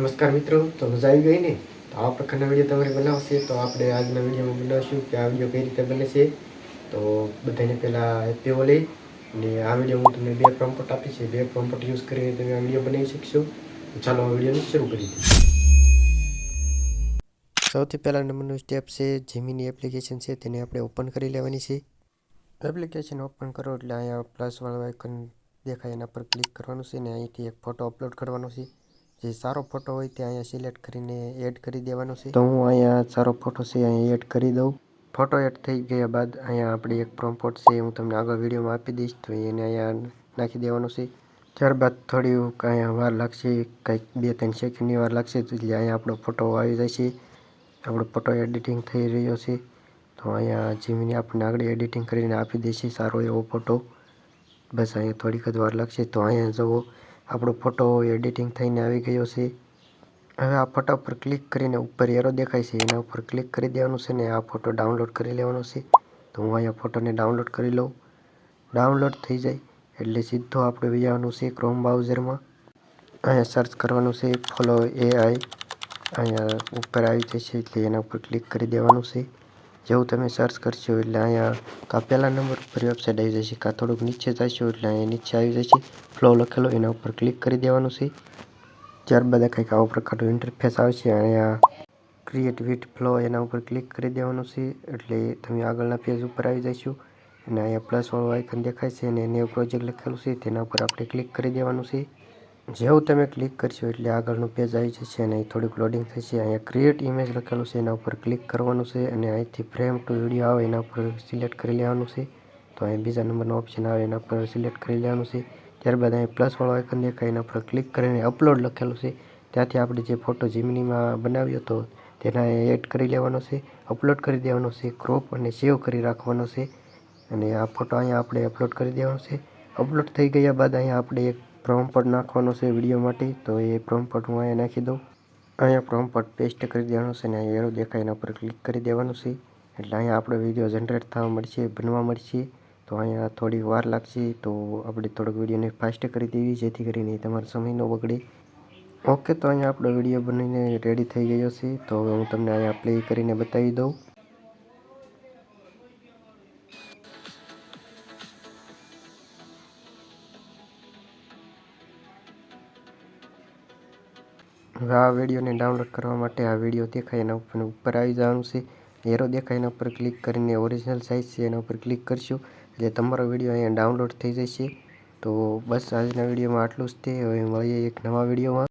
નમસ્કાર મિત્રો, તો મજા આવી ગઈ ને? તો આ પ્રકારના વિડીયો તમારે બનાવશે તો આપણે આજના વિડીયોમાં બનાવશું કે આ વિડીયો કઈ રીતે બને છે. તો બધાને પહેલાં હેપી હોલી. અને આ વિડીયો હું તમને 2 પ્રોમ્પ્ટ આપી છે. 2 પ્રોમ્પ્ટ યુઝ કરીને તમે આ વિડીયો બનાવી શકશો. તો ચાલો આ વિડીયોને શરૂ કરી દઈએ. સૌથી પહેલાં નંબરનું સ્ટેપ છે જેમીની એપ્લિકેશન છે તેને આપણે ઓપન કરી લેવાની છે. એપ્લિકેશન ઓપન કરો એટલે અહીંયા પ્લસવાળું આઇકન દેખાય એના પર ક્લિક કરવાનું છે ને અહીંથી એક ફોટો અપલોડ કરવાનો છે. જે સારો ફોટો હોય તે અહીંયા સિલેક્ટ કરીને એડ કરી દેવાનો છે. તો હું અહીંયા સારો ફોટો છે અહીંયા એડ કરી દઉં. ફોટો એડ થઈ ગયા બાદ અહીંયા આપણી એક પ્રોમ્પ્ટ છે હું તમને આગળ વિડીયોમાં આપી દઈશ તો એને અહીંયા નાખી દેવાનું છે. ત્યારબાદ થોડી અહીંયા વાર લાગશે, કંઈક 2-3 સેકન્ડની વાર લાગશે એટલે અહીંયા આપણો ફોટો આવી જાય છે. આપણો ફોટો એડિટિંગ થઈ રહ્યો છે. તો અહીંયા જીમીની આપણને આગળ એડિટિંગ કરીને આપી દેશે સારો એવો ફોટો. બસ અહીંયા થોડીક જ વાર લાગશે. તો અહીંયા જુઓ આપણો ફોટો એડિટિંગ થઈને આવી ગયો છે. હવે આ ફોટા પર ક્લિક કરીને ઉપર એરો દેખાય છે એના ઉપર ક્લિક કરી દેવાનું છે ને આ ફોટો ડાઉનલોડ કરી લેવાનો છે. તો હું અહીંયા ફોટોને ડાઉનલોડ કરી લઉં. ડાઉનલોડ થઈ જાય એટલે સીધો આપણે વહી આવવાનું છે ક્રોમ બ્રાઉઝરમાં. અહીંયા સર્ચ કરવાનું છે ફોલો AI. અહીંયા ઉપર આવી જશે એટલે એના ઉપર ક્લિક કરી દેવાનું છે. જેવું તમે સર્ચ કરશો એટલે અહીંયા કાં પહેલા નંબર ઉપર વેબસાઇટ આવી જશે, કાં થોડુંક નીચે જશો એટલે અહીંયા નીચે આવી જશે ફ્લો લખેલો, એના ઉપર ક્લિક કરી દેવાનું છે. ત્યારબાદ કંઈક આવો પ્રકારનું ઇન્ટરફેસ આવશે. અહીંયા ક્રિએટ વિથ ફ્લો એના ઉપર ક્લિક કરી દેવાનું છે એટલે તમે આગળના પેજ ઉપર આવી જશો. અને અહીંયા પ્લસવાળું આઇકન દેખાય છે અને ન્યૂ પ્રોજેક્ટ લખેલું છે તેના ઉપર આપણે ક્લિક કરી દેવાનું છે. જેવું તમે ક્લિક કરશો એટલે આગળનું પેજ આવી જશે અને થોડીક લોડિંગ થશે. અહીંયા ક્રિએટ ઇમેજ લખેલું છે એના ઉપર ક્લિક કરવાનું છે અને અહીંથી ફ્રેમ ટુ વિડીયો આવે એના ઉપર સિલેક્ટ કરી લેવાનું છે. તો અહીં બીજા નંબરનો ઓપ્શન આવે એના પર સિલેક્ટ કરી લેવાનું છે. ત્યારબાદ અહીં પ્લસવાળો આઇકન દેખાય એના પર ક્લિક કરીને અપલોડ લખેલું છે ત્યાંથી આપણે જે ફોટો જીમીનીમાં બનાવ્યો હતો તેના એડ કરી લેવાનો છે, અપલોડ કરી દેવાનો છે, ક્રોપ અને સેવ કરી રાખવાનો છે. અને આ ફોટો અહીંયા આપણે અપલોડ કરી દેવાનો છે. અપલોડ થઈ ગયા બાદ અહીંયા આપણે એક પ્રોમ્પ્ટ નાખવાનો છે વિડીયો માટે. તો એ પ્રોમ્પ્ટ હું અહીંયા નાખી દઉં. અહીંયા પ્રોમ્પ્ટ પેસ્ટ કરી દેવાનો છે અને અહીંયા એરો દેખાય એના પર ક્લિક કરી દેવાનું છે એટલે અહીંયા આપણો વિડીયો જનરેટ થવા મળશે, બનવા મળશે. તો અહીંયા થોડી વાર લાગશે તો આપણે થોડોક વિડીયોને ફાસ્ટ કરી દેવી જેથી કરીને તમારો સમય ન બગડે. ઓકે, તો અહીંયા આપણો વિડીયો બનીને રેડી થઈ ગયો છે. તો હવે હું તમને અહીંયા પ્લે કરીને બતાવી દઉં. હવે આ વિડીયોને ડાઉનલોડ કરવા માટે આ વિડીયો દેખાય એના ઉપર આવી જવાનું છે. એરો દેખાય એના ઉપર ક્લિક કરીને ઓરિજિનલ સાઇઝ છે એના ઉપર ક્લિક કરશો એટલે તમારો વિડીયો અહીંયા ડાઉનલોડ થઈ જશે. તો બસ આજના વિડીયોમાં આટલું જ તે. હવે મળીએ એક નવા વિડીયોમાં.